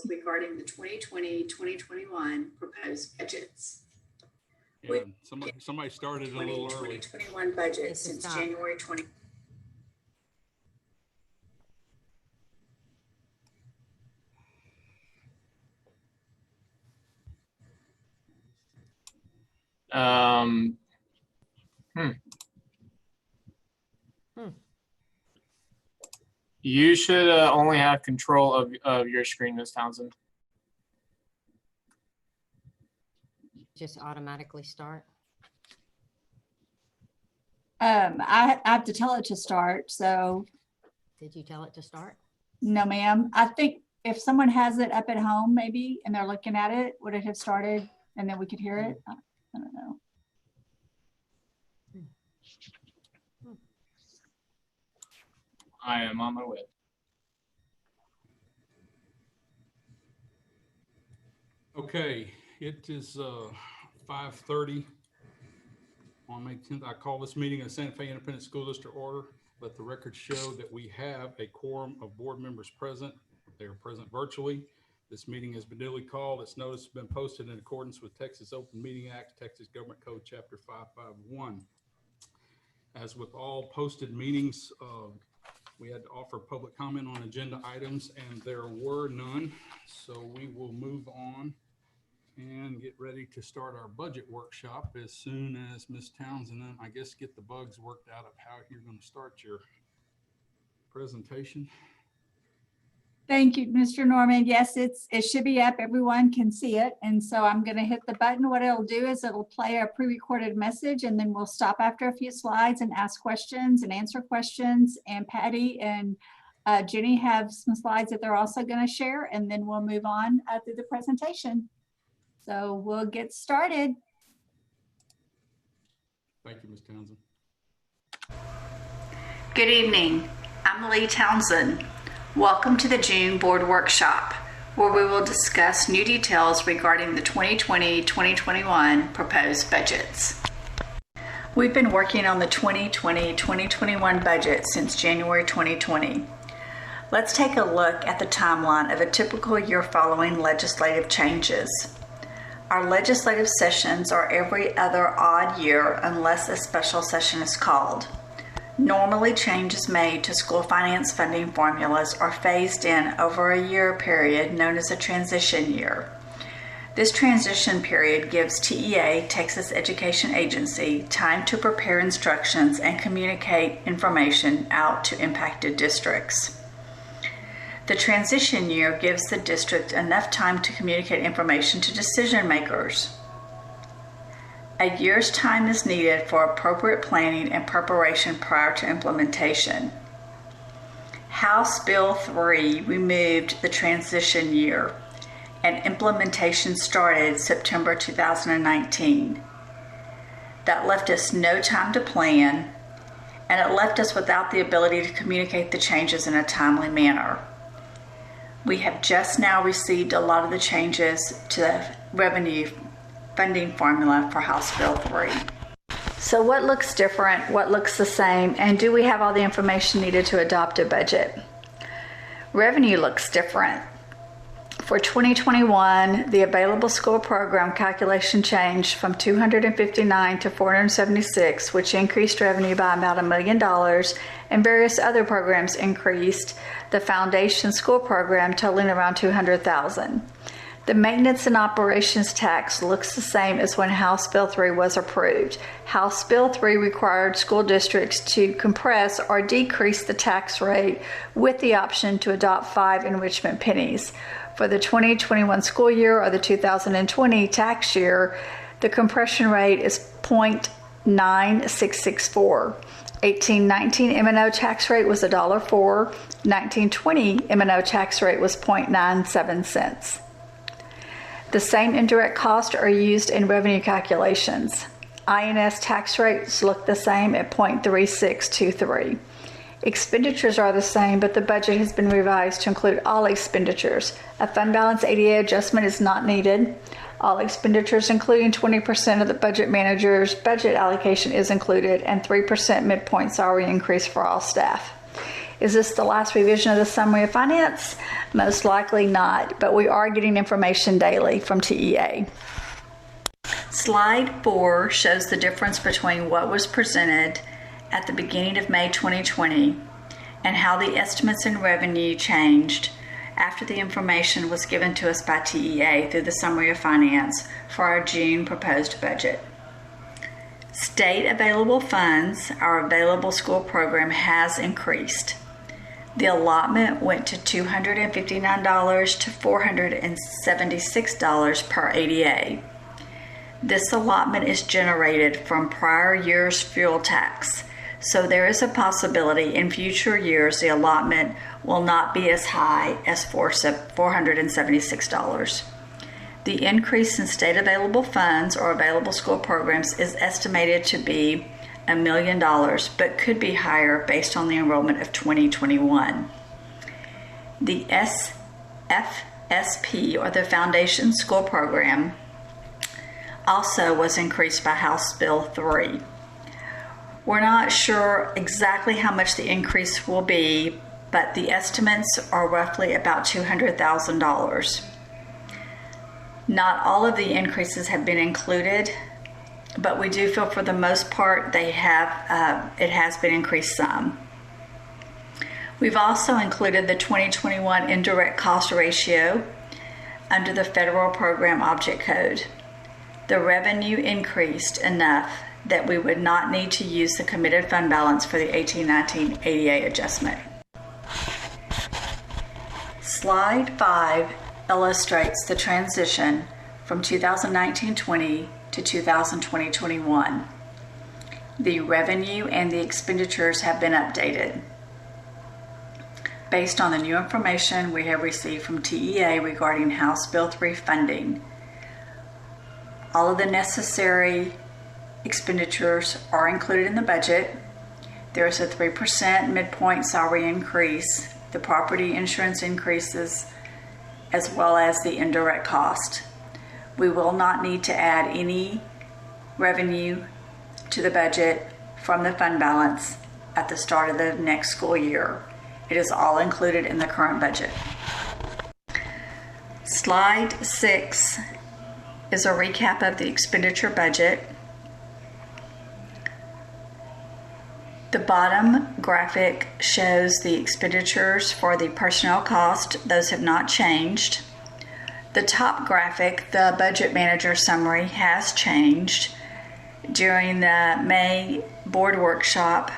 regarding the 2020-2021 proposed budgets. Yeah, somebody started a little early. 2021 budget since January 20. You should only have control of your screen, Ms. Townsend. Just automatically start. I have to tell it to start. So Did you tell it to start? no, ma'am. I think if someone has it up at home, maybe, and they're looking at it, would it have started and then we could hear it? I don't know. I am on my way. Okay, it is 5:30 on May 10th. I call this meeting of Santa Fe Independent School District order. Let the record show that we have a quorum of board members present. They are present virtually. This meeting has been duly called. Its notice has been posted in accordance with Texas Open Meeting Act, Texas Government Code Chapter 551. As with all posted meetings, we had to offer public comment on agenda items, and there were none. So we will move on and get ready to start our budget workshop as soon as Ms. Townsend, and I guess get the bugs worked out of how you're going to start your presentation. Thank you, Mr. Norman. Yes, it should be up. Everyone can see it. And so I'm going to hit the button. What it'll do is it'll play a pre-recorded message, and then we'll stop after a few slides and ask questions and answer questions. And Patty and Jenny have some slides that they're also going to share, and then we'll move on through the presentation. So we'll get started. Thank you, Ms. Townsend. Good evening. I'm Lee Townsend. Welcome to the June Board Workshop, where we will discuss new details regarding the 2020-2021 proposed budgets. We've been working on the 2020-2021 budget since January 2020. Let's take a look at the timeline of a typical year following legislative changes. Our legislative sessions are every other odd year unless a special session is called. Normally, changes made to school finance funding formulas are phased in over a year period known as a transition year. This transition period gives TEA, Texas Education Agency, time to prepare instructions and communicate information out to impacted districts. The transition year gives the district enough time to communicate information to decision makers. A year's time is needed for appropriate planning and preparation prior to implementation. House Bill 3 removed the transition year, and implementation started September 2019. That left us no time to plan, and it left us without the ability to communicate the changes in a timely manner. We have just now received a lot of the changes to the revenue funding formula for House Bill 3. So what looks different, what looks the same, and do we have all the information needed to adopt a budget? Revenue looks different. For 2021, the available school program calculation changed from 259 to 476, which increased revenue by about $1 million, and various other programs increased, the foundation school program totaling around $200,000. The maintenance and operations tax looks the same as when House Bill 3 was approved. House Bill 3 required school districts to compress or decrease the tax rate with the option to adopt 5 enrichment pennies. For the 2021 school year or the 2020 tax year, the compression rate is 0.9664. 1819 M&O tax rate was $1.04. 1920 M&O tax rate was 0.97 cents. The same indirect costs are used in revenue calculations. INS tax rates look the same at 0.3623. Expenditures are the same, but the budget has been revised to include all expenditures. A fund balance ADA adjustment is not needed. All expenditures, including 20% of the budget manager's budget allocation, is included, and 3% midpoint salary increase for all staff. Is this the last revision of the summary of finance? Most likely not, but we are getting information daily from TEA. Slide 4 shows the difference between what was presented at the beginning of May 2020 and how the estimates in revenue changed after the information was given to us by TEA through the summary of finance for our June proposed budget. State available funds, our available school program, has increased. The allotment went to $259 to $476 per ADA. This allotment is generated from prior year's fuel tax, so there is a possibility in future years the allotment will not be as high as $476. The increase in state available funds or available school programs is estimated to be $1 million, but could be higher based on the enrollment of 2021. The FSP, or the Foundation School Program, also was increased by House Bill 3. We're not sure exactly how much the increase will be, but the estimates are roughly about $200,000. Not all of the increases have been included, but we do feel for the most part it has been increased some. We've also included the 2021 indirect cost ratio under the federal program object code. The revenue increased enough that we would not need to use the committed fund balance for the 18-19 ADA adjustment. Slide 5 illustrates the transition from 2019-20 to 2020-21. The revenue and the expenditures have been updated based on the new information we have received from TEA regarding House Bill 3 funding. All of the necessary expenditures are included in the budget. There is a 3% midpoint salary increase, the property insurance increases, as well as the indirect cost. We will not need to add any revenue to the budget from the fund balance at the start of the next school year. It is all included in the current budget. Slide 6 is a recap of the expenditure budget. The bottom graphic shows the expenditures for the personnel cost. Those have not changed. The top graphic, the budget manager summary, has changed. During the May board workshop,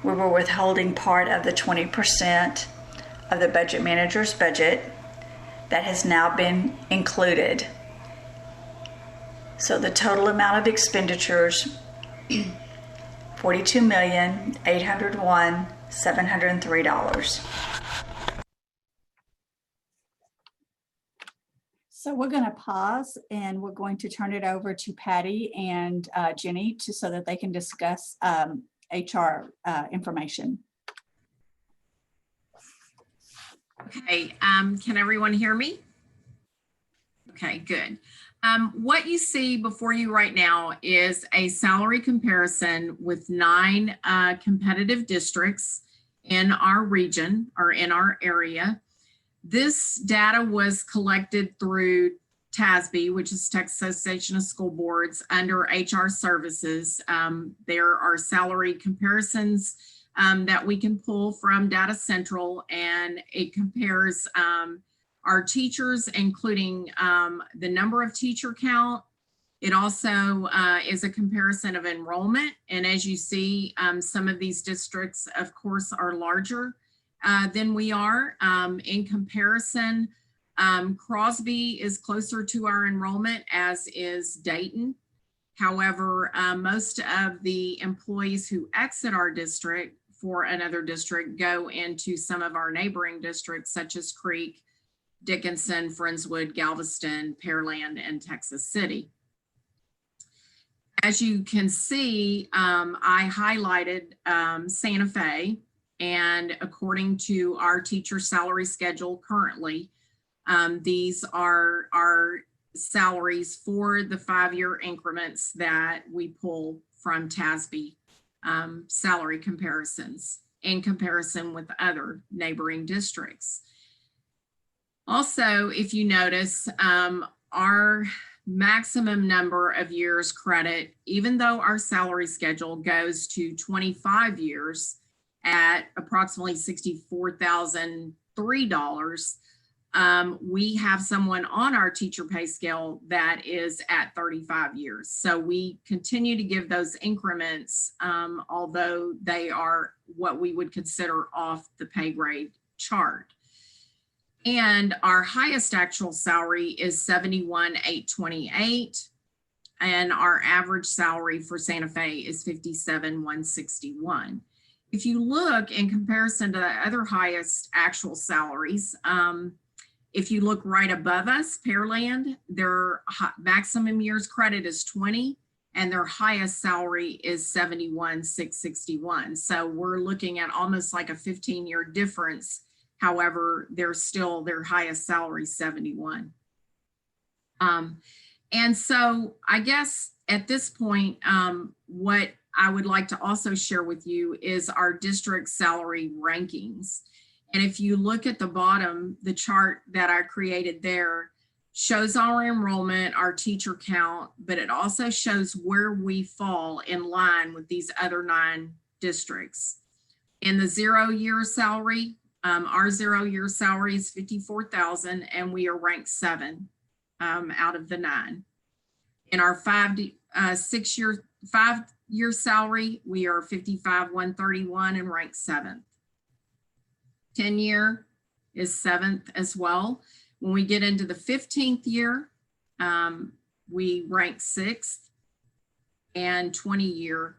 we were withholding part of the 20% of the budget manager's budget. That has now been included. So the total amount of expenditures, $42,801,703. So we're going to pause and we're going to turn it over to Patty and Jenny so that they can discuss HR information. Okay, can everyone hear me? Okay, good. What you see before you right now is a salary comparison with 9 competitive districts in our region or in our area. This data was collected through TASB, which is Taxation of School Boards, under HR Services. There are salary comparisons that we can pull from Data Central, and it compares our teachers, including the number of teacher count. It also is a comparison of enrollment. And as you see, some of these districts, of course, are larger than we are. In comparison, Crosby is closer to our enrollment, as is Dayton. However, most of the employees who exit our district for another district go into some of our neighboring districts, such as Creek, Dickinson, Friendswood, Galveston, Pearland, and Texas City. As you can see, I highlighted Santa Fe, and according to our teacher salary schedule currently, these are our salaries for the 5-year increments that we pull from TASB salary comparisons. in comparison with other neighboring districts. Also, if you notice, our maximum number of years credit, even though our salary schedule goes to 25 years at approximately $64,003, we have someone on our teacher pay scale that is at 35 years. So we continue to give those increments, although they are what we would consider off the pay grade chart. And our highest actual salary is $71,828, and our average salary for Santa Fe is $57,161. If you look in comparison to the other highest actual salaries, if you look right above us, Pearland, their maximum years credit is 20, and their highest salary is $71,661. So we're looking at almost like a 15-year difference. However, they're still, their highest salary, 71. And so I guess at this point, what I would like to also share with you is our district salary rankings. And if you look at the bottom, the chart that I created there shows our enrollment, our teacher count, but it also shows where we fall in line with these other 9 districts. In the 0-year salary, our 0-year salary is $54,000, and we are ranked 7 out of the 9. In our 5-year salary, we are $55,131 and ranked 7th. 10-year is 7th as well. When we get into the 15th year, we rank 6th, and 20-year,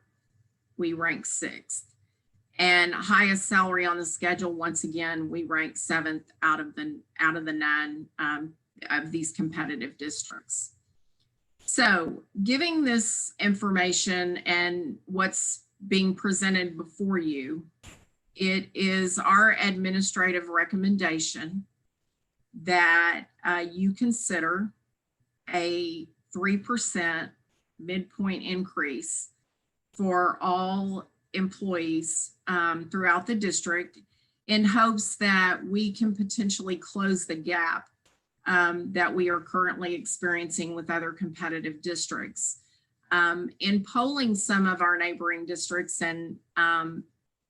we rank 6th. And highest salary on the schedule, once again, we rank 7th out of the 9 of these competitive districts. So giving this information and what's being presented before you, it is our administrative recommendation that you consider a 3% midpoint increase for all employees throughout the district, in hopes that we can potentially close the gap that we are currently experiencing with other competitive districts. In polling some of our neighboring districts, and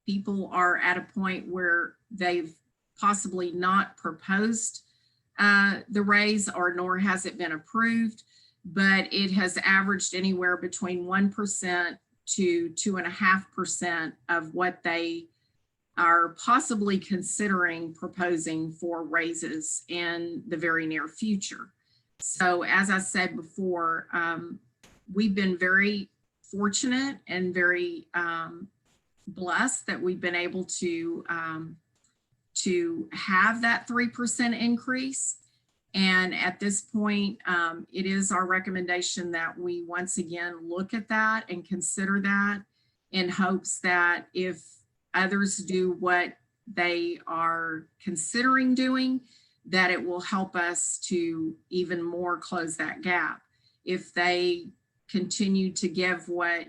people are at a point where they've possibly not proposed the raise, or nor has it been approved, but it has averaged anywhere between 1% to 2.5% of what they are possibly considering proposing for raises in the very near future. So as I said before, we've been very fortunate and very blessed that we've been able to have that 3% increase. And at this point, it is our recommendation that we once again look at that and consider that, in hopes that if others do what they are considering doing, that it will help us to even more close that gap. If they continue to give what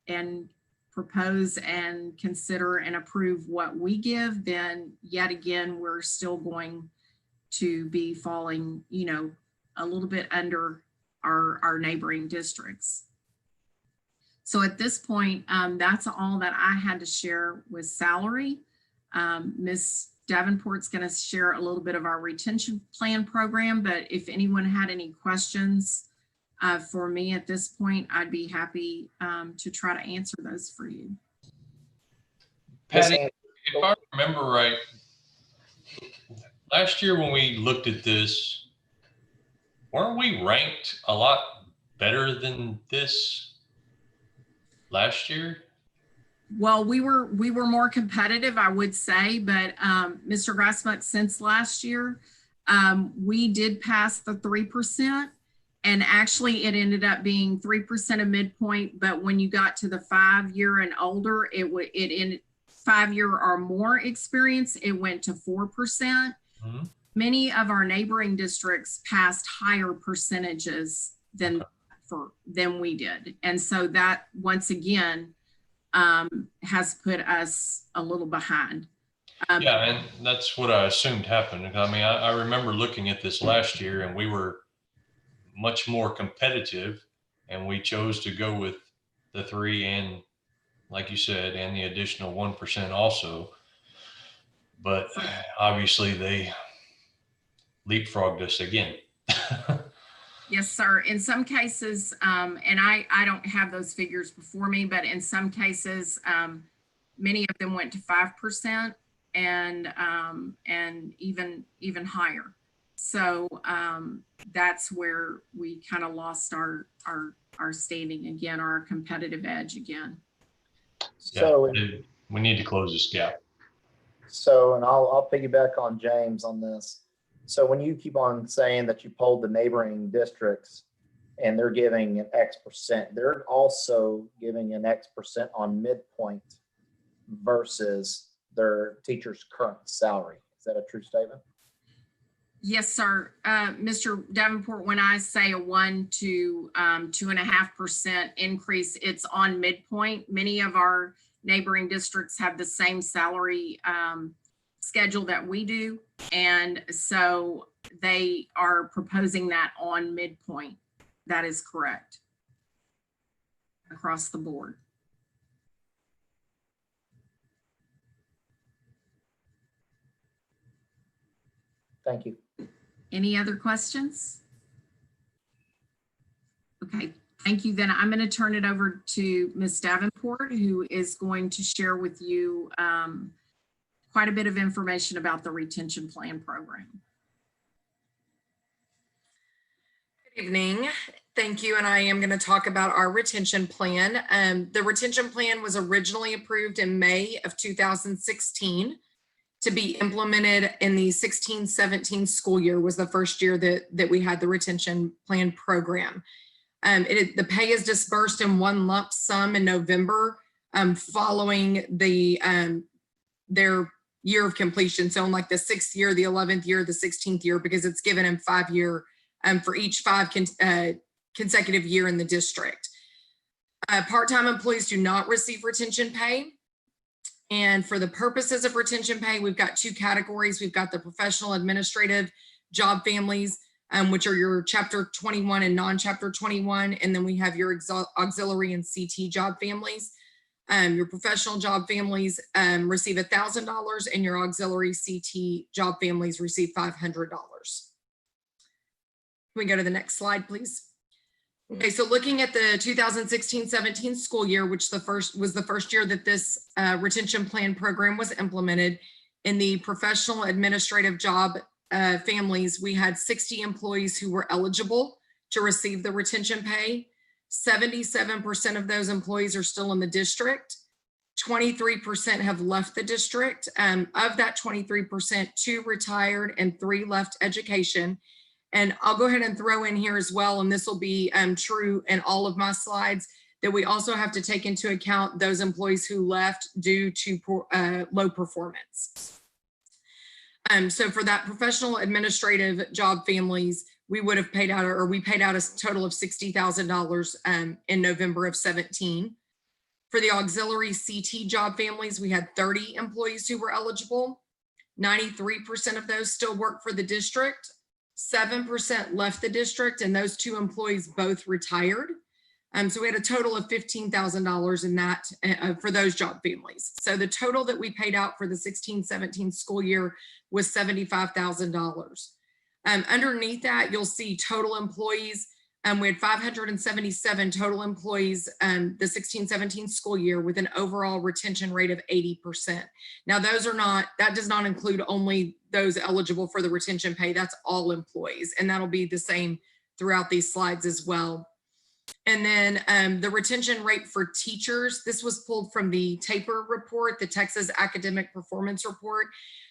and propose and consider and approve what we give, then yet again, we're still going to be falling, you know, a little bit under our neighboring districts. So at this point, that's all that I had to share with salary. Ms. Davenport's going to share a little bit of our retention plan program, but if anyone had any questions for me at this point, I'd be happy to try to answer those for you. Patty, if I remember right, last year when we looked at this, weren't we ranked a lot better than this last year? Well, we were more competitive, I would say, but Mr. Grassmuck, since last year, we did pass the 3%, and actually it ended up being 3% of midpoint. But when you got to the 5-year and older, it in 5-year or more experience, it went to 4%. Mm-hmm. Many of our neighboring districts passed higher percentages than we did, and so that once again has put us a little behind. Yeah, and that's what I assumed happened. I mean, I remember looking at this last year and we were much more competitive and we chose to go with the 3 and, like you said, and the additional 1% also. But obviously they leapfrogged us again. Yes, sir. In some cases, and I don't have those figures before me, but in some cases, many of them went to 5% and even higher. So that's where we kind of lost our standing again, our competitive edge again. So, Yeah, we need to close this gap. and I'll piggyback on James on this. So when you keep on saying that you polled the neighboring districts and they're giving an X%, they're also giving an X% on midpoint versus their teacher's current salary. Is that a true statement? Yes, sir. Mr. Davenport, when I say a 1 to 2.5% increase, it's on midpoint. Many of our neighboring districts have the same salary schedule that we do. And so they are proposing that on midpoint. That is correct. Across the board. Thank you. Any other questions? Okay, thank you. Then I'm going to turn it over to Ms. Davenport, who is going to share with you quite a bit of information about the retention plan program. Good evening. Thank you. And I am going to talk about our retention plan. The retention plan was originally approved in May of 2016 to be implemented in the 16-17 school year was the first year that we had the retention plan program. The pay is dispersed in one lump sum in November following their year of completion. So in like the 6th year, the 11th year, the 16th year, because it's given in 5-year for each 5 consecutive year in the district. Part-time employees do not receive retention pay. And for the purposes of retention pay, we've got 2 categories. We've got the professional administrative job families, which are your chapter 21 and non-chapter 21. And then we have your auxiliary and CT job families. Your professional job families receive $1,000 and your auxiliary CT job families receive $500. Can we go to the next slide, please? Okay, so looking at the 2016-17 school year, which was the first year that this retention plan program was implemented, in the professional administrative job families, we had 60 employees who were eligible to receive the retention pay. 77% of those employees are still in the district. 23% have left the district. Of that 23%, 2 retired and 3 left education. And I'll go ahead and throw in here as well, and this will be true in all of my slides, that we also have to take into account those employees who left due to low performance. So for that professional administrative job families, we would have paid out, or we paid out a total of $60,000 in November of 17. For the auxiliary CT job families, we had 30 employees who were eligible. 93% of those still work for the district. 7% left the district, and those 2 employees both retired. So we had a total of $15,000 in that for those job families. So the total that we paid out for the 16-17 school year was $75,000. Underneath that, you'll see total employees. We had 577 total employees the 16-17 school year with an overall retention rate of 80%. Now that does not include only those eligible for the retention pay. That's all employees, and that'll be the same throughout these slides as well. And then the retention rate for teachers, this was pulled from the TAPER report, the Texas Academic Performance Report.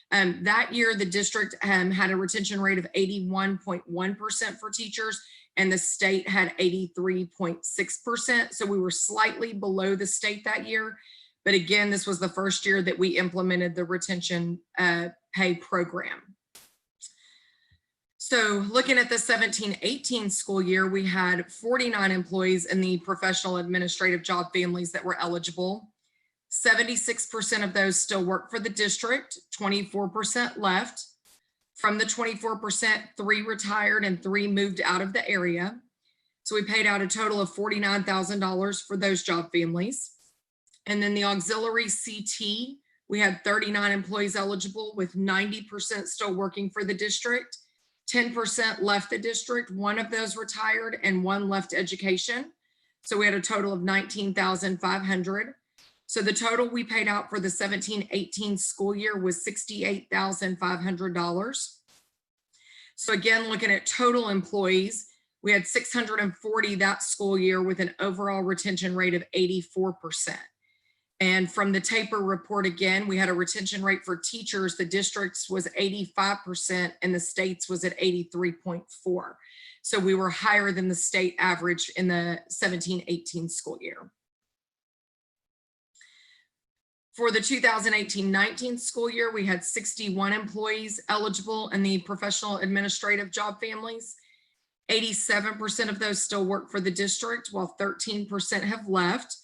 That year, the district had a retention rate of 81.1% for teachers, and the state had 83.6%. So we were slightly below the state that year. But again, this was the first year that we implemented the retention pay program. So looking at the 17-18 school year, we had 49 employees in the professional administrative job families that were eligible. 76% of those still work for the district, 24% left. From the 24%, 3 retired and 3 moved out of the area. So we paid out a total of $49,000 for those job families. And then the auxiliary CT, we had 39 employees eligible with 90% still working for the district. 10% left the district, 1 of those retired and 1 left education. So we had a total of 19,500. So the total we paid out for the 17-18 school year was $68,500. So again, looking at total employees, we had 640 that school year with an overall retention rate of 84%. And from the TAPER report, again, we had a retention rate for teachers. The district's was 85% and the state's was at 83.4. So we were higher than the state average in the 17-18 school year. For the 2018-19 school year, we had 61 employees eligible in the professional administrative job families. 87% of those still work for the district, while 13% have left.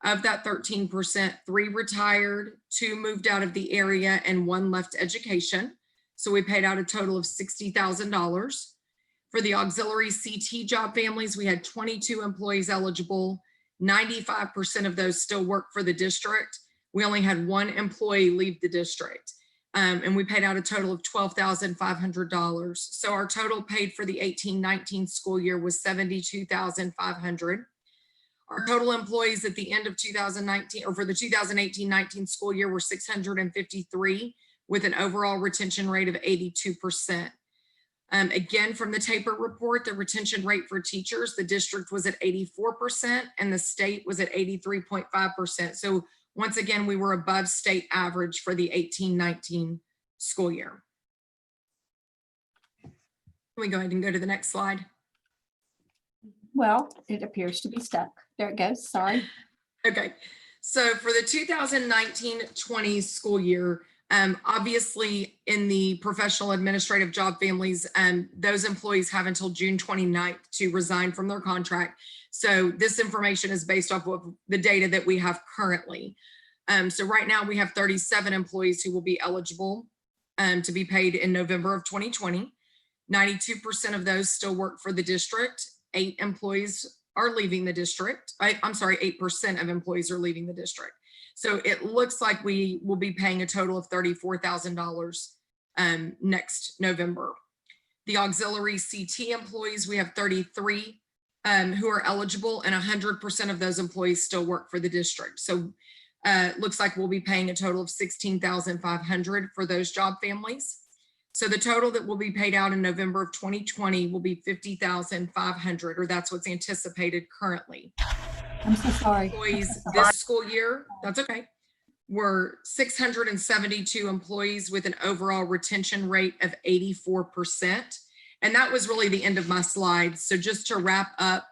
Of that 13%, 3 retired, 2 moved out of the area, and 1 left education. So we paid out a total of $60,000. For the auxiliary CT job families, we had 22 employees eligible. 95% of those still work for the district. We only had 1 employee leave the district. And we paid out a total of $12,500. So our total paid for the 18-19 school year was $72,500. Our total employees at the end of 2019, or for the 2018-19 school year, were 653 with an overall retention rate of 82%. Again, from the TAPER report, the retention rate for teachers, the district was at 84% and the state was at 83.5%. So once again, we were above state average for the 18-19 school year. Can we go ahead and go to the next slide? Well, it appears to be stuck. There it goes. Sorry. Okay, so for the 2019-20 school year, obviously in the professional administrative job families, those employees have until June 29th to resign from their contract. So this information is based off of the data that we have currently. So right now we have 37 employees who will be eligible to be paid in November of 2020. 92% of those still work for the district. 8 employees are leaving the district. I'm sorry, 8% of employees are leaving the district. So it looks like we will be paying a total of $34,000 next November. The auxiliary CT employees, we have 33 who are eligible, and 100% of those employees still work for the district. So it looks like we'll be paying a total of $16,500 for those job families. So the total that will be paid out in November of 2020 will be $50,500, or that's what's anticipated currently. I'm so sorry. Employees this school year, that's okay, were 672 employees with an overall retention rate of 84%. And that was really the end of my slides. So just to wrap up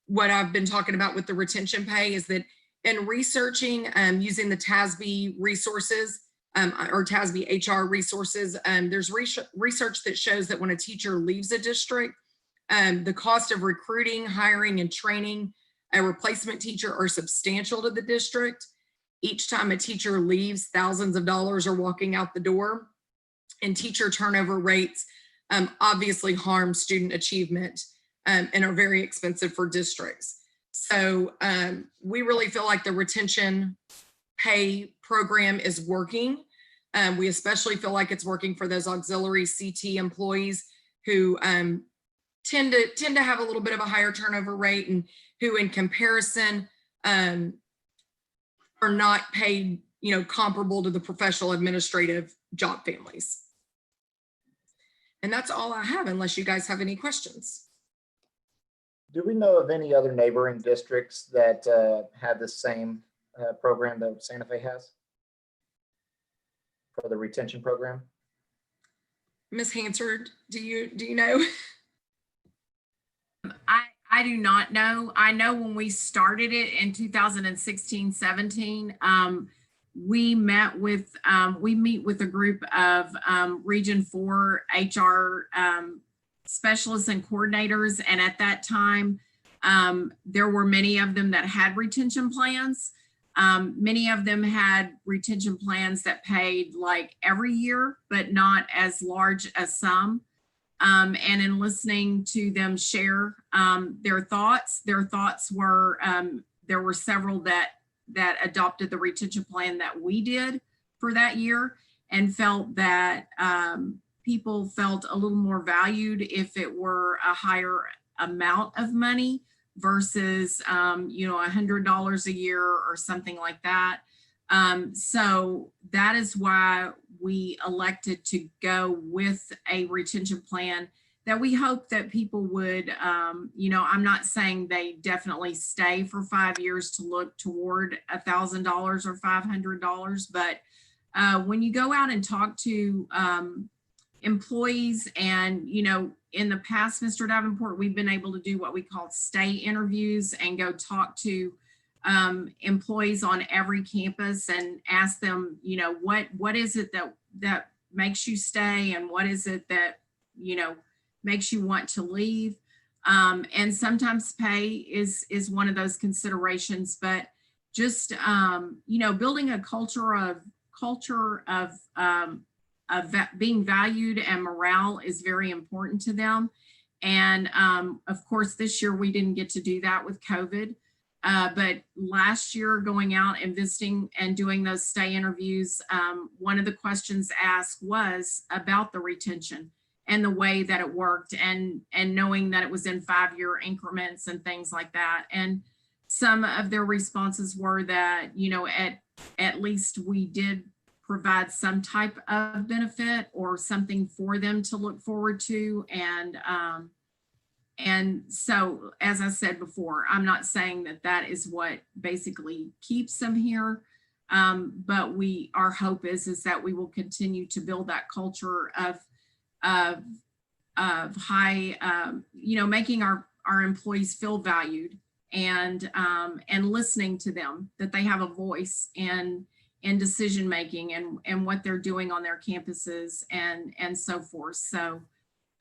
what I've been talking about with the retention pay is that in researching using the TASB resources, or TASB HR resources, there's research that shows that when a teacher leaves a district, the cost of recruiting, hiring, and training a replacement teacher are substantial to the district. Each time a teacher leaves, thousands of dollars are walking out the door, and teacher turnover rates obviously harm student achievement and are very expensive for districts. So we really feel like the retention pay program is working. We especially feel like it's working for those auxiliary CT employees who tend to have a little bit of a higher turnover rate, and who in comparison are not paid, comparable to the professional administrative job families. And that's all I have, unless you guys have any questions. Do we know of any other neighboring districts that have the same program that Santa Fe has for the retention program? Ms. Hansard, do you know? I do not know. I know when we started it in 2016-17, we meet with a group of Region 4 HR specialists and coordinators. And at that time, there were many of them that had retention plans. Many of them had retention plans that paid like every year, but not as large as some. And in listening to them share their thoughts were, there were several that adopted the retention plan that we did for that year and felt that people felt a little more valued if it were a higher amount of money versus, $100 a year or something like that. So that is why we elected to go with a retention plan that we hope that people would, I'm not saying they definitely stay for 5 years to look toward $1,000 or $500, but when you go out and talk to employees and, in the past, Mr. Davenport, we've been able to do what we call stay interviews and go talk to employees on every campus and ask them, what is it that makes you stay and what is it that, makes you want to leave. And sometimes pay is one of those considerations, but just, building a culture of being valued and morale is very important to them. And of course, this year we didn't get to do that with COVID. But last year, going out and visiting and doing those stay interviews, one of the questions asked was about the retention and the way that it worked and knowing that it was in 5-year increments and things like that. And some of their responses were that, at least we did provide some type of benefit or something for them to look forward to. And so, as I said before, I'm not saying that is what basically keeps them here. But our hope is that we will continue to build that culture of high, making our employees feel valued and listening to them, that they have a voice in decision making and what they're doing on their campuses and so forth. So,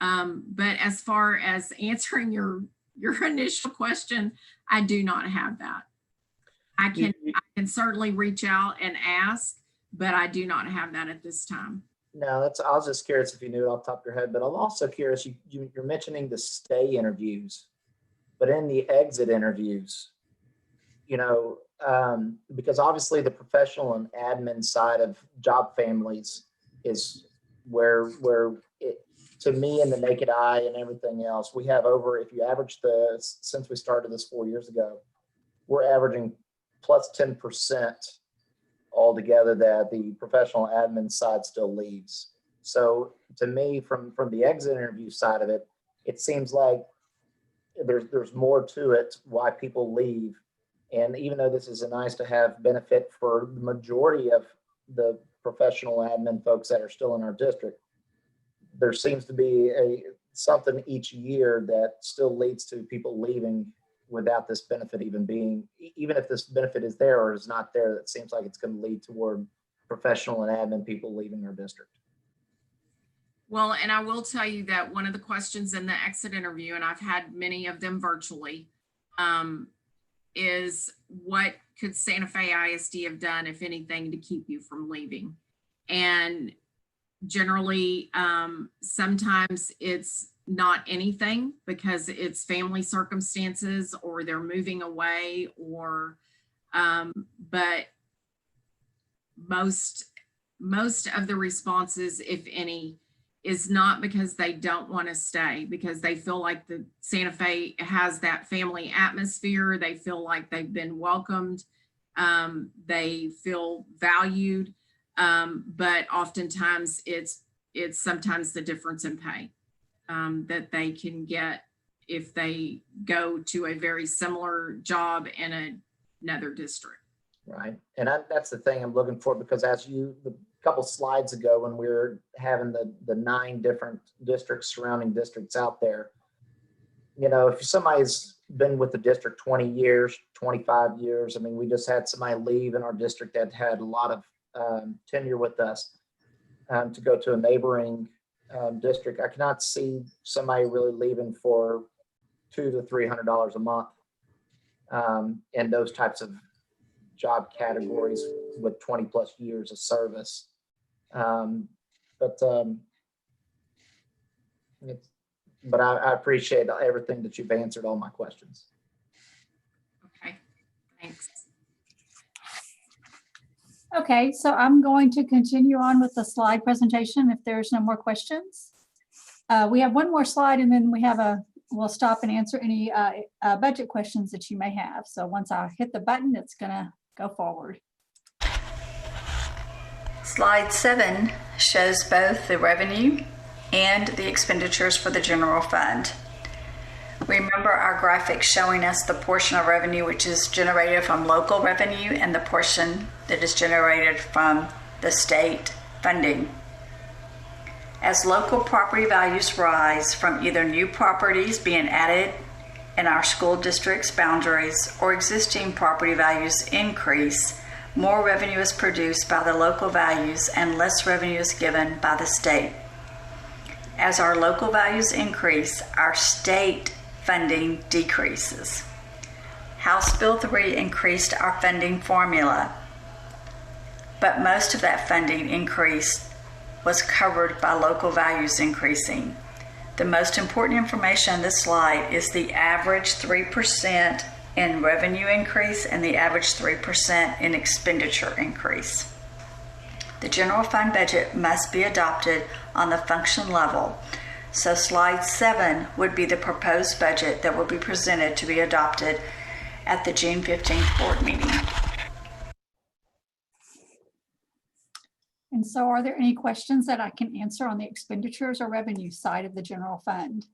but as far as answering your initial question, I do not have that. I can certainly reach out and ask, but I do not have that at this time. No, I was just curious if you knew it off the top of your head, but I'm also curious, you're mentioning the stay interviews, but in the exit interviews, because obviously the professional and admin side of job families is where it, to me and the naked eye and everything else, we have if you average since we started this 4 years ago, we're averaging plus 10% altogether that the professional admin side still leaves. So to me, from the exit interview side of it, it seems like there's more to it why people leave. And even though this is a nice to have benefit for the majority of the professional admin folks that are still in our district, there seems to be something each year that still leads to people leaving without this benefit even if this benefit is there or is not there, that seems like it's going to lead toward professional and admin people leaving our district. Well, and I will tell you that one of the questions in the exit interview, and I've had many of them virtually, is what could Santa Fe ISD have done, if anything, to keep you from leaving? And generally, sometimes it's not anything because it's family circumstances or they're moving away but most of the responses, if any, is not because they don't want to stay, because they feel like the Santa Fe has that family atmosphere. They feel like they've been welcomed. They feel valued. But oftentimes it's sometimes the difference in pay that they can get if they go to a very similar job in another district. Right. And that's the thing I'm looking for, because a couple slides ago when we were having the 9 different districts, surrounding districts out there, if somebody's been with the district 20 years, 25 years, I mean, we just had somebody leave in our district that had a lot of tenure with us to go to a neighboring district. I cannot see somebody really leaving for $200 to $300 a month in those types of job categories with 20+ years of service. But I appreciate everything that you've answered all my questions. Okay, thanks. Okay, so I'm going to continue on with the slide presentation if there's no more questions. We have one more slide and then we'll stop and answer any budget questions that you may have. So once I hit the button, it's gonna go forward. Slide 7 shows both the revenue and the expenditures for the general fund. Remember our graphic showing us the portion of revenue which is generated from local revenue and the portion that is generated from the state funding. As local property values rise from either new properties being added in our school district's boundaries or existing property values increase, more revenue is produced by the local values and less revenue is given by the state. As our local values increase, our state funding decreases. House Bill 3 increased our funding formula, but most of that funding increase was covered by local values increasing. The most important information on this slide is the average 3% in revenue increase and the average 3% in expenditure increase. The general fund budget must be adopted on the function level. So slide 7 would be the proposed budget that will be presented to be adopted at the June 15th board meeting. And so are there any questions that I can answer on the expenditures or revenue side of the general fund?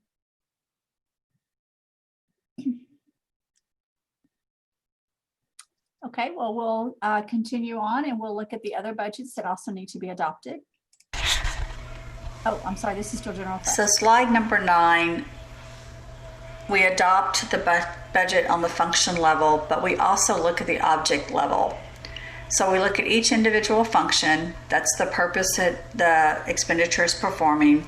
Okay, well, we'll continue on and we'll look at the other budgets that also need to be adopted. Oh, I'm sorry, this is still general fund. So slide number 9, we adopt the budget on the function level, but we also look at the object level. So we look at each individual function, that's the purpose that the expenditure is performing.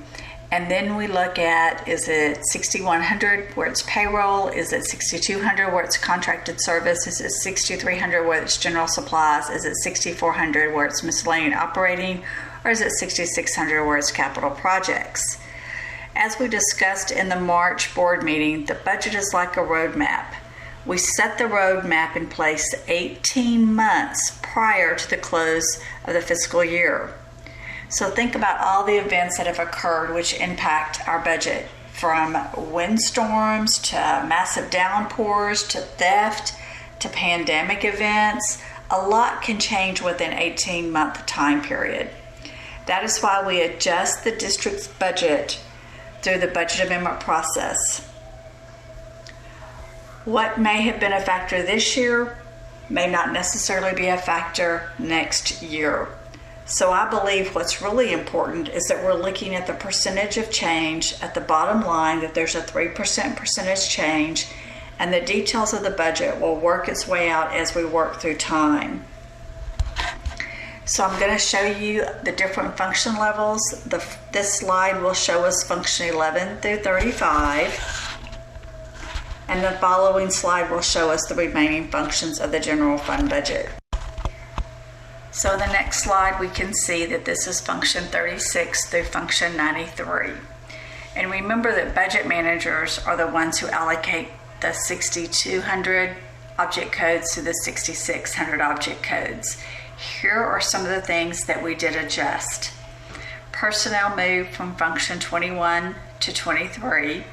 And then we look at, is it 6,100 where it's payroll? Is it 6,200 where it's contracted service? Is it 6,300 where it's general supplies? Is it 6,400 where it's miscellaneous operating? Or is it 6,600 where it's capital projects? As we discussed in the March board meeting, the budget is like a roadmap. We set the roadmap in place 18 months prior to the close of the fiscal year. So think about all the events that have occurred which impact our budget, from windstorms to massive downpours to theft to pandemic events. A lot can change within an 18-month time period. That is why we adjust the district's budget through the budget amendment process. What may have been a factor this year may not necessarily be a factor next year. So I believe what's really important is that we're looking at the percentage of change at the bottom line, that there's a 3% percentage change, and the details of the budget will work its way out as we work through time. So I'm going to show you the different function levels. This slide will show us function 11 through 35. And the following slide will show us the remaining functions of the general fund budget. So in the next slide, we can see that this is function 36 through function 93. And remember that budget managers are the ones who allocate the 6,200 object codes to the 6,600 object codes. Here are some of the things that we did adjust. Personnel moved from function 21 to 23.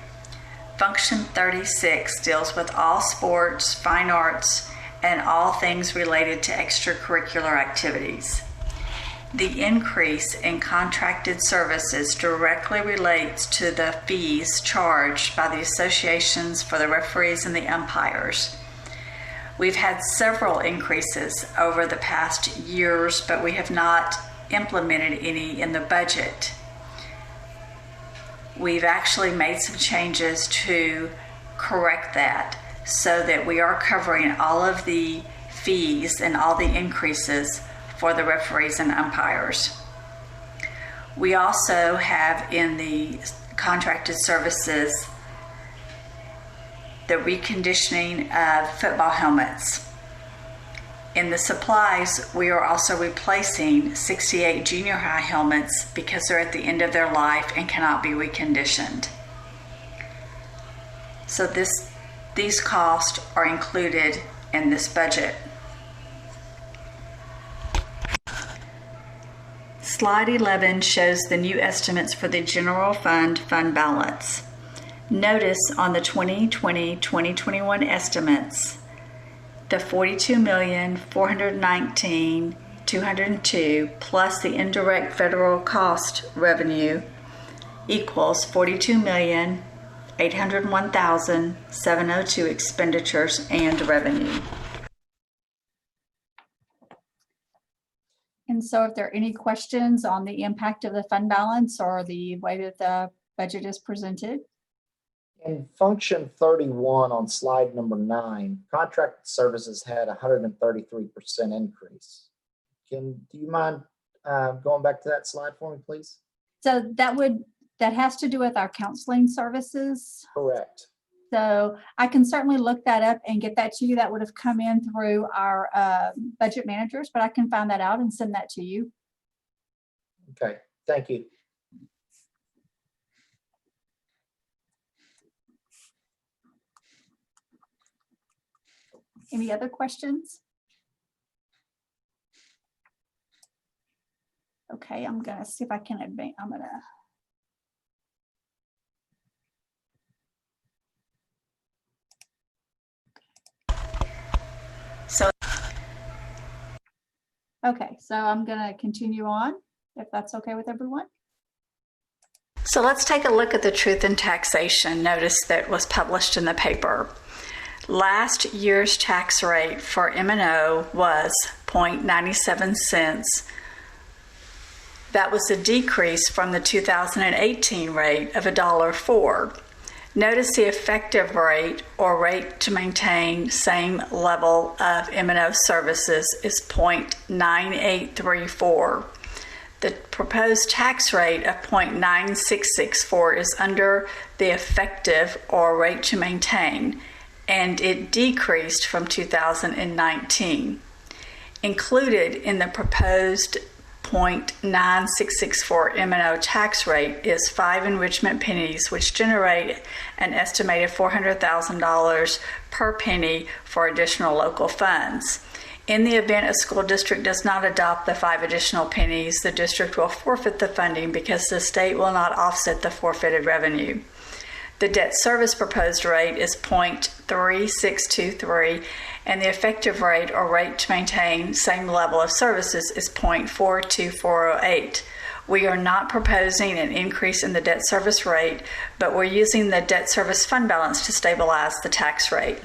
Function 36 deals with all sports, fine arts, and all things related to extracurricular activities. The increase in contracted services directly relates to the fees charged by the associations for the referees and the umpires. We've had several increases over the past years, but we have not implemented any in the budget. We've actually made some changes to correct that so that we are covering all of the fees and all the increases for the referees and umpires. We also have in the contracted services the reconditioning of football helmets. In the supplies, we are also replacing 68 junior high helmets because they're at the end of their life and cannot be reconditioned. So these costs are included in this budget. Slide 11 shows the new estimates for the general fund balance. Notice on the 2020-2021 estimates, the $42,419,202 plus the indirect federal cost revenue equals $42,801,702 expenditures and revenue. And so if there are any questions on the impact of the fund balance or the way that the budget is presented? In function 31 on slide number 9, contracted services had 133% increase. Do you mind going back to that slide for me, please? So that has to do with our counseling services. Correct. So I can certainly look that up and get that to you. That would have come in through our budget managers, but I can find that out and send that to you. Okay, thank you. Any other questions? Okay, I'm gonna see if I can advance. Okay, so I'm gonna continue on, if that's okay with everyone. So let's take a look at the Truth in Taxation notice that was published in the paper. Last year's tax rate for M&O was 0.97 cents. That was a decrease from the 2018 rate of $1.04. Notice the effective rate or rate to maintain same level of M&O services is 0.9834. The proposed tax rate of 0.9664 is under the effective or rate to maintain, and it decreased from 2019. Included in the proposed 0.9664 M&O tax rate is 5 enrichment pennies, which generate an estimated $400,000 per penny for additional local funds. In the event a school district does not adopt the 5 additional pennies, the district will forfeit the funding because the state will not offset the forfeited revenue. The debt service proposed rate is 0.3623, and the effective rate or rate to maintain same level of services is 0.42408. We are not proposing an increase in the debt service rate, but we're using the debt service fund balance to stabilize the tax rate.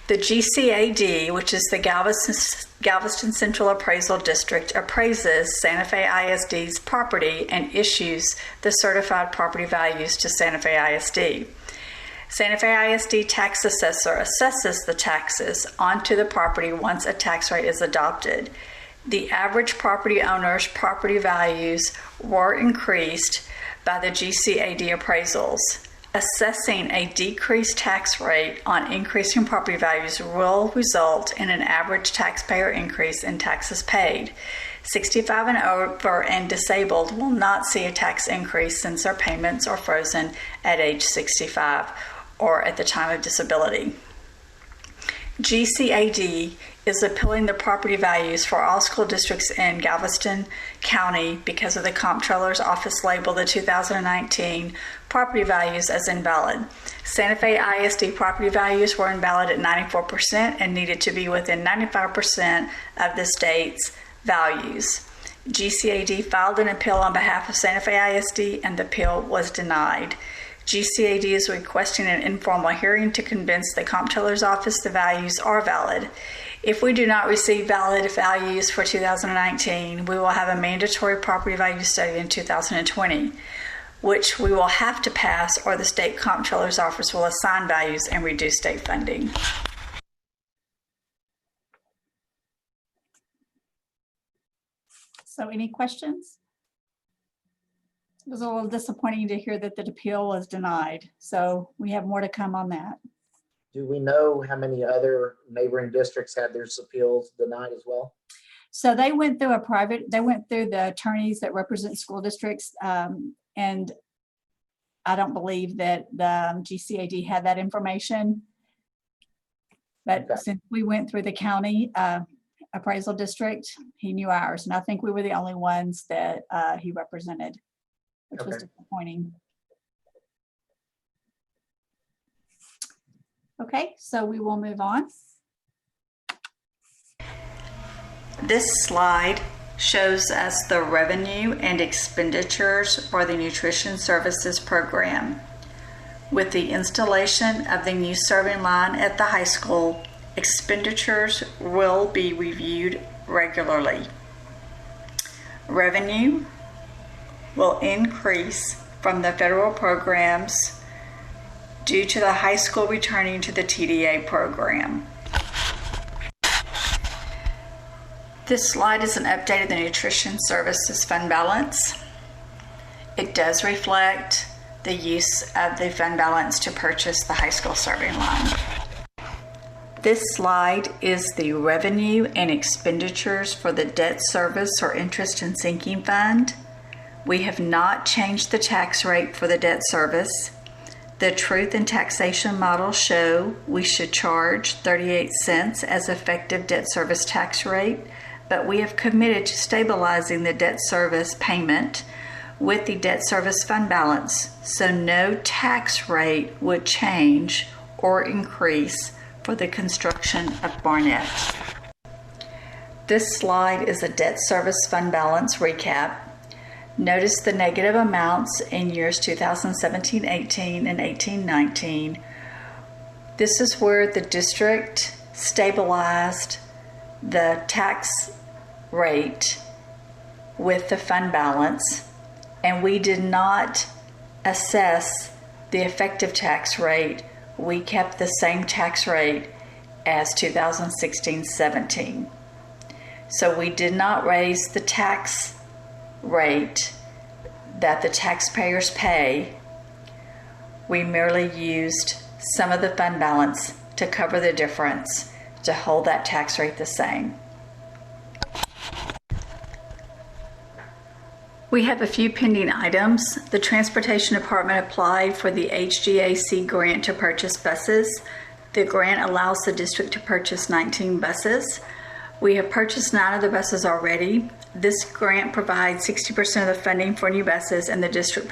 The GCAD, which is the Galveston Central Appraisal District, appraises Santa Fe ISD's property and issues the certified property values to Santa Fe ISD. Santa Fe ISD tax assessor assesses the taxes onto the property once a tax rate is adopted. The average property owner's property values were increased by the GCAD appraisals. Assessing a decreased tax rate on increasing property values will result in an average taxpayer increase in taxes paid. 65 and over and disabled will not see a tax increase since their payments are frozen at age 65 or at the time of disability. GCAD is appealing the property values for all school districts in Galveston County because of the Comptroller's Office labeled the 2019 property values as invalid. Santa Fe ISD property values were invalid at 94% and needed to be within 95% of the state's values. GCAD filed an appeal on behalf of Santa Fe ISD and the appeal was denied. GCAD is requesting an informal hearing to convince the Comptroller's Office the values are valid. If we do not receive valid values for 2019, we will have a mandatory property value study in 2020, which we will have to pass, or the State Comptroller's Office will assign values and reduce state funding. So any questions? It was a little disappointing to hear that the appeal was denied. So we have more to come on that. Do we know how many other neighboring districts had their appeals denied as well? So they went through the attorneys that represent school districts, and I don't believe that the GCAD had that information. But Okay. since we went through the county appraisal district, he knew ours. And I think we were the only ones that he represented, which was Okay. disappointing. Okay, so we will move on. This slide shows us the revenue and expenditures for the nutrition services program. With the installation of the new serving line at the high school, expenditures will be reviewed regularly. Revenue will increase from the federal programs due to the high school returning to the TDA program. This slide is an update of the Nutrition Services Fund Balance. It does reflect the use of the fund balance to purchase the high school serving line. This slide is the revenue and expenditures for the debt service or interest and sinking fund. We have not changed the tax rate for the debt service. The truth and taxation models show we should charge 38 cents as effective debt service tax rate, but we have committed to stabilizing the debt service payment with the debt service fund balance, so no tax rate would change or increase for the construction of Barnett. This slide is a debt service fund balance recap. Notice the negative amounts in years 2017-18 and 18-19. This is where the district stabilized the tax rate with the fund balance, and we did not assess the effective tax rate. We kept the same tax rate as 2016-17. So we did not raise the tax rate that the taxpayers pay. We merely used some of the fund balance to cover the difference to hold that tax rate the same. We have a few pending items. The Transportation Department applied for the HDAC grant to purchase buses. The grant allows the district to purchase 19 buses. We have purchased 9 of the buses already. This grant provides 60% of the funding for new buses, and the district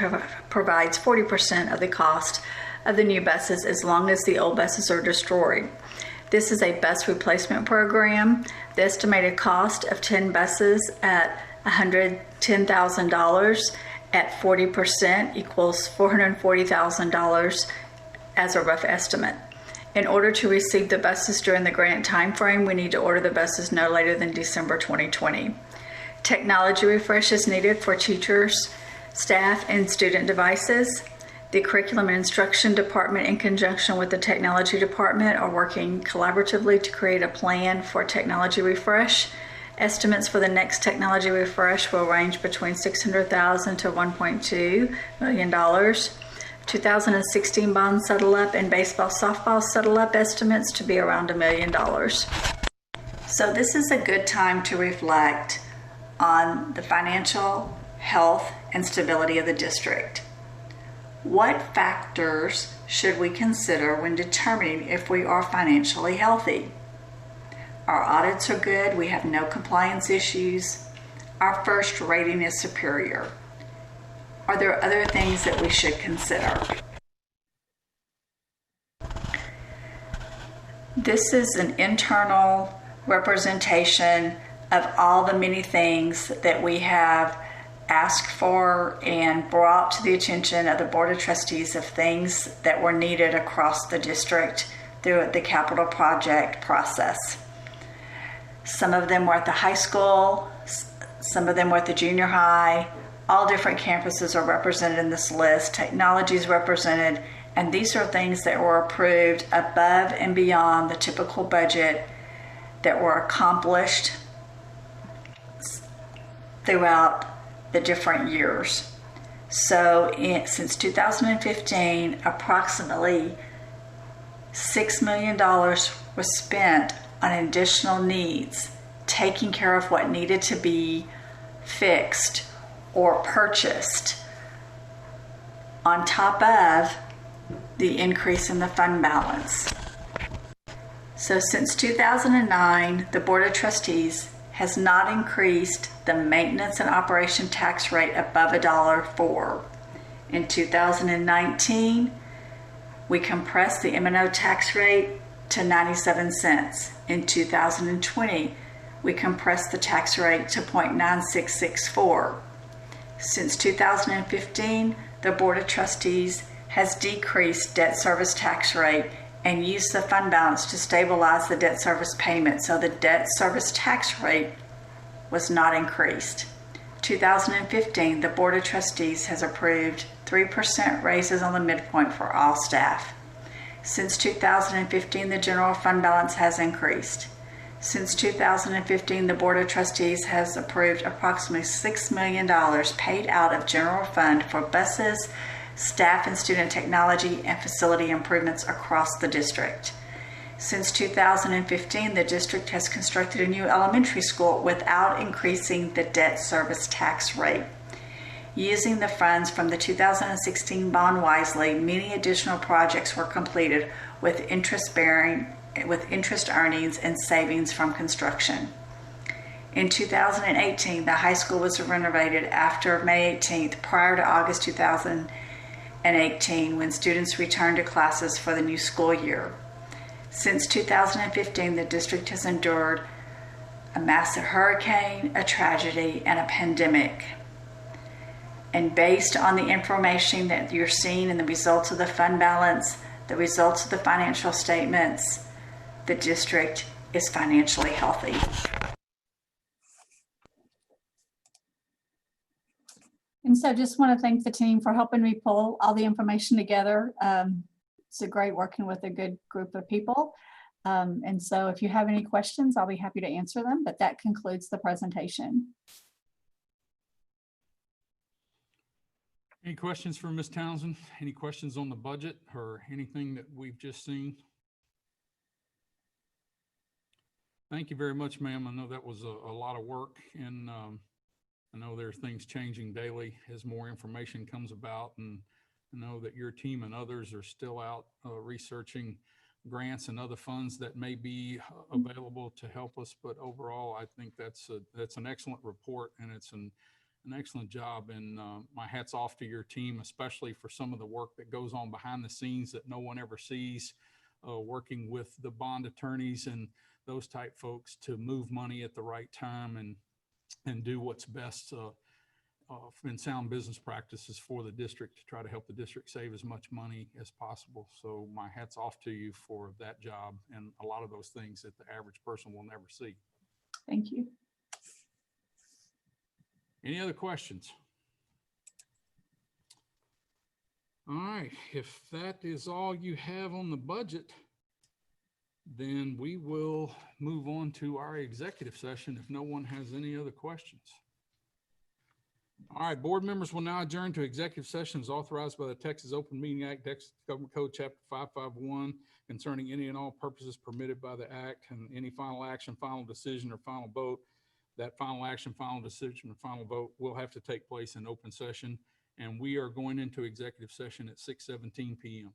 provides 40% of the cost of the new buses as long as the old buses are destroyed. This is a bus replacement program. The estimated cost of 10 buses at $110,000 at 40% equals $440,000 as a rough estimate. In order to receive the buses during the grant timeframe, we need to order the buses no later than December 2020. Technology refresh is needed for teachers, staff, and student devices. The Curriculum and Instruction Department, in conjunction with the Technology Department, are working collaboratively to create a plan for technology refresh. Estimates for the next technology refresh will range between $600,000 to $1.2 million. 2016 bond settle up and baseball softball settle up estimates to be around $1 million. So this is a good time to reflect on the financial health and stability of the district. What factors should we consider when determining if we are financially healthy? Our audits are good. We have no compliance issues. Our first rating is superior. Are there other things that we should consider? This is an internal representation of all the many things that we have asked for and brought to the attention of the Board of Trustees of things that were needed across the district through the capital project process. Some of them were at the high school, some of them were at the junior high. All different campuses are represented in this list. Technology is represented, and these are things that were approved above and beyond the typical budget that were accomplished throughout the different years. So since 2015, approximately $6 million was spent on additional needs, taking care of what needed to be fixed or purchased, on top of the increase in the fund balance. So since 2009, the Board of Trustees has not increased the maintenance and operation tax rate above $1.04. In 2019, we compressed the M&O tax rate to 97 cents. In 2020, we compressed the tax rate to 0.9664. Since 2015, the Board of Trustees has decreased debt service tax rate and used the fund balance to stabilize the debt service payment, so the debt service tax rate was not increased. 2015, the Board of Trustees has approved 3% raises on the midpoint for all staff. Since 2015, the general fund balance has increased. Since 2015, the Board of Trustees has approved approximately $6 million paid out of general fund for buses, staff and student technology, and facility improvements across the district. Since 2015, the district has constructed a new elementary school without increasing the debt service tax rate. Using the funds from the 2016 bond wisely, many additional projects were completed with interest earnings and savings from construction. In 2018, the high school was renovated after May 18th, prior to August 2018, when students returned to classes for the new school year. Since 2015, the district has endured a massive hurricane, a tragedy, and a pandemic. And based on the information that you're seeing and the results of the fund balance, the results of the financial statements, the district is financially healthy. And so just want to thank the team for helping me pull all the information together. It's a great working with a good group of people. And so if you have any questions, I'll be happy to answer them, but that concludes the presentation. Any questions for Ms. Townsend? Any questions on the budget or anything that we've just seen? Thank you very much, ma'am. I know that was a lot of work, and I know there's things changing daily as more information comes about, and I know that your team and others are still out researching grants and other funds that may be available to help us. But overall, I think that's an excellent report, and it's an excellent job. And my hat's off to your team, especially for some of the work that goes on behind the scenes that no one ever sees, working with the bond attorneys and those type folks to move money at the right time and do what's best in sound business practices for the district to try to help the district save as much money as possible. So my hat's off to you for that job and a lot of those things that the average person will never see. Thank you. Any other questions? All right, if that is all you have on the budget, then we will move on to our executive session if no one has any other questions. All right, board members will now adjourn to executive sessions authorized by the Texas Open Meeting Act, Texas Government Code Chapter 551, concerning any and all purposes permitted by the act, and any final action, final decision, or final vote. That final action, final decision, or final vote will have to take place in open session, and we are going into executive session at 6:17 p.m.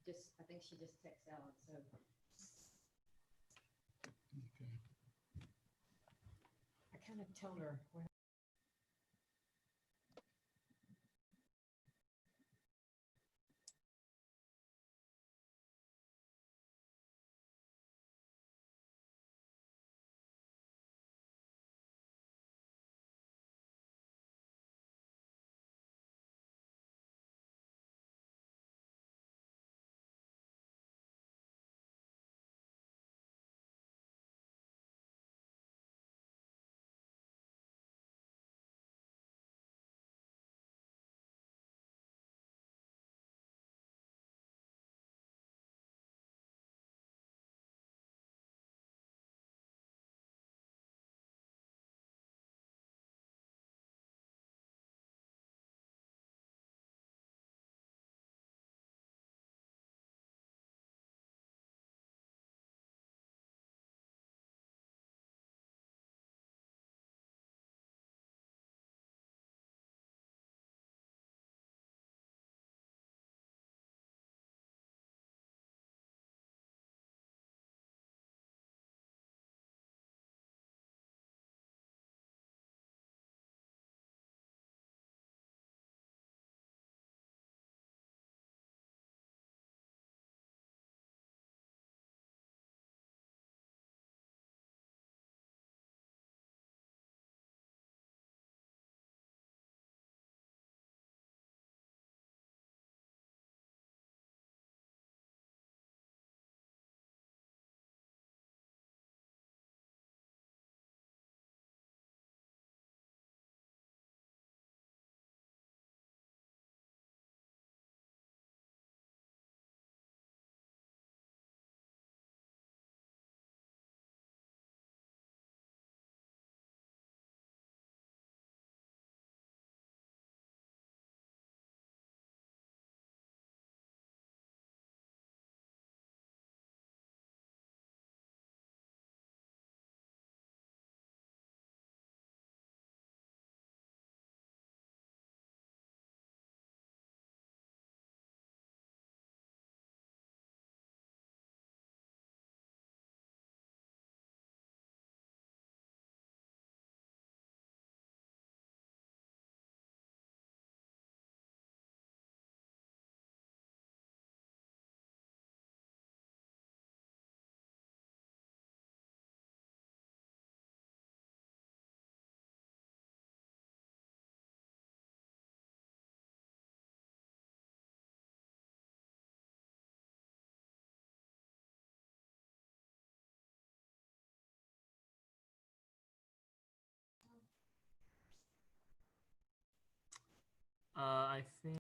I think she just texted Ellen, so. Okay. I kind of told her. I think.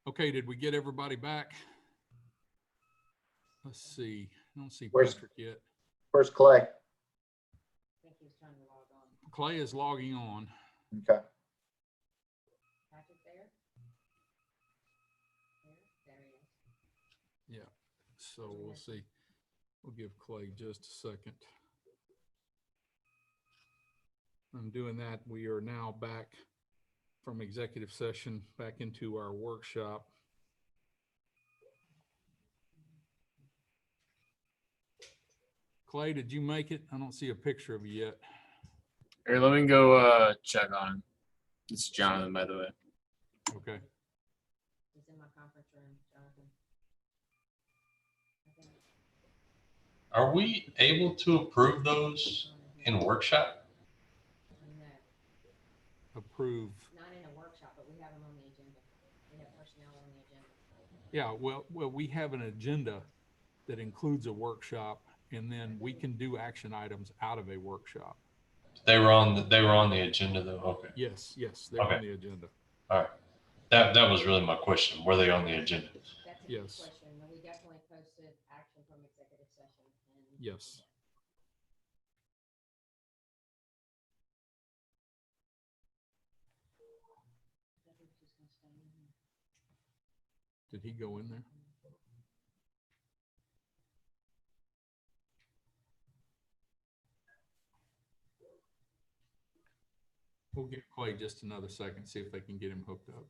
Okay, did we get everybody back? Let's see. I don't see Where's- Patrick yet. Where's Clay? I think he was trying to log on. Clay is logging on. Okay. Patrick there? There he is. Yeah. So we'll see. We'll give Clay just a second. I'm doing that. We are now back from executive session back into our workshop. Clay, did you make it? I don't see a picture of you yet. Here, let me go check on him. This is Jonathan, by the way. Okay. He's in my conference room, Jonathan. I think Are we able to approve those in workshop? no, Approve. not in a workshop, but we have them on the agenda. We have personnel on the agenda. Yeah, well, we have an agenda that includes a workshop, and then we can do action items out of a workshop. They were on the agenda though. Okay. Yes, they're on Okay. the agenda. All right. That was really my question. Were they on the agenda? That's a good Yes. question. And we definitely posted action from executive session. And Yes. Patrick's just gonna stay in here. Did he go in there? We'll give Clay just another second, see if they can get him hooked up.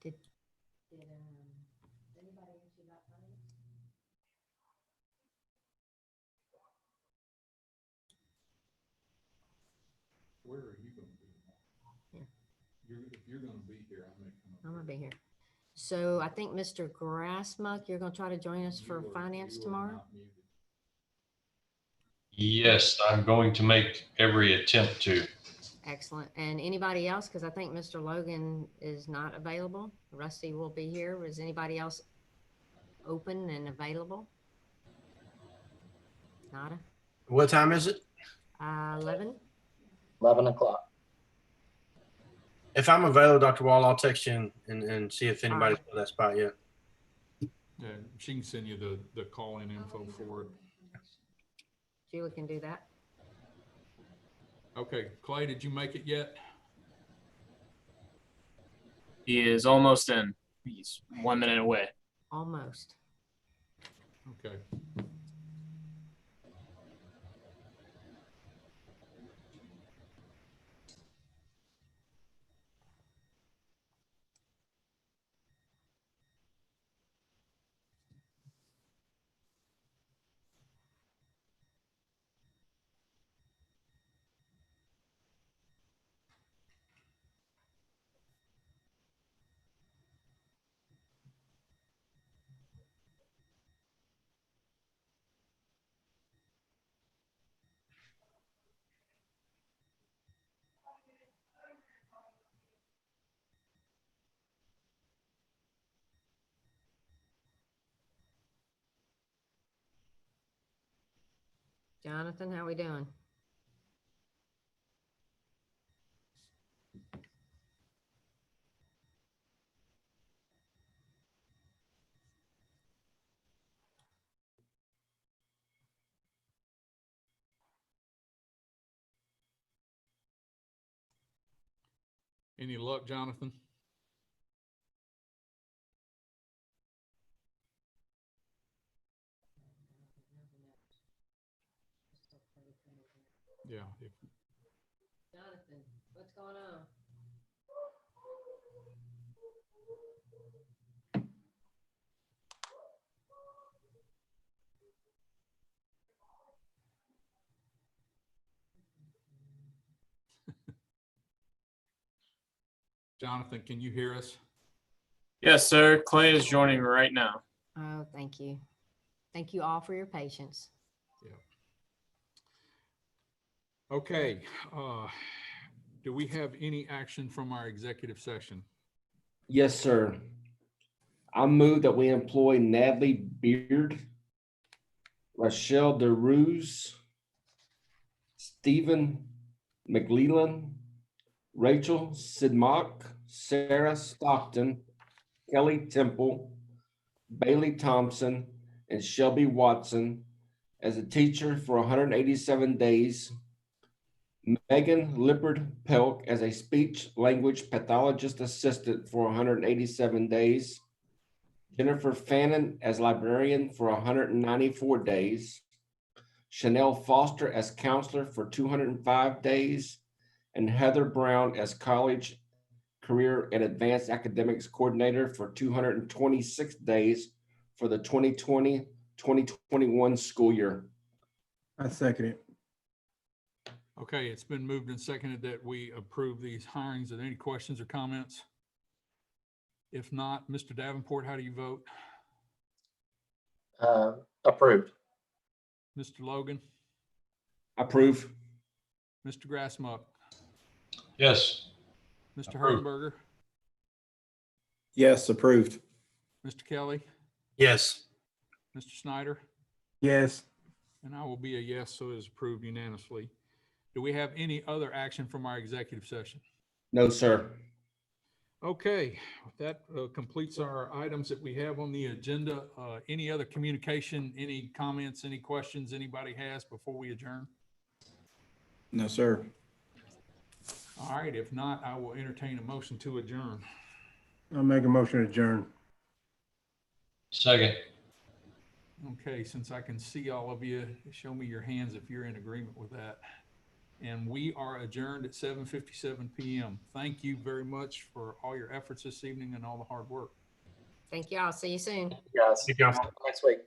Did anybody ask you about finance? Where are you gonna be? Here. If you're gonna be here, I may come up. I'm gonna be here. So I think Mr. Grassmuck, you're gonna try to join us for You are- finance you are tomorrow? not muted. Yes, I'm going to make every attempt to. Excellent. And anybody else? Because I think Mr. Logan is not available. Rusty will be here. Is anybody else open and available? Nada? What time is it? 11? 11 o'clock. If I'm available, Dr. Wall, I'll text you and see if anybody's right. got that spot yet. Yeah, she can send you the call-in info for it. Julie can do that. Okay, Clay, did you make it yet? He is almost in. He's 1 minute away. Almost. Okay. Jonathan, how we doing? Any luck, Jonathan? Yeah. Jonathan, what's going on? Jonathan, can you hear us? Yes, sir. Clay is joining right now. Oh, thank you. Thank you all for your patience. Okay. Do we have any action from our executive session? Yes, sir. I move that we employ Natalie Beard, Rochelle DeRuse, Stephen McLeland, Rachel Sidmock, Sarah Stockton, Kelly Temple, Bailey Thompson, and Shelby Watson as a teacher for 187 days. Megan Lippard Pelk as a speech language pathologist assistant for 187 days. Jennifer Fannin as librarian for 194 days. Chanel Foster as counselor for 205 days. And Heather Brown as college career and advanced academics coordinator for 226 days for the 2020-2021 school year. I second it. Okay, it's been moved and seconded that we approve these hirings. Are there any questions or comments? If not, Mr. Davenport, how do you vote? Approved. Mr. Logan, Approve. Mr. Grassmuck, Yes. Mr. Approved. Herdenberger, Yes, approved. Mr. Kelly, Yes. Mr. Snyder, Yes. and I will be a yes, so it is approved unanimously. Do we have any other action from our executive session? No, sir. Okay, that completes our items that we have on the agenda. Any other communication, any comments, any questions anybody has before we adjourn? No, sir. All right, if not, I will entertain a motion to adjourn. I'll make a motion to adjourn. Second. Okay, since I can see all of you, show me your hands if you're in agreement with that. And we are adjourned at 7:57 p.m. Thank you very much for all your efforts this evening and all the hard work. Thank you all. See you soon. Guys, Thank y'all. next week.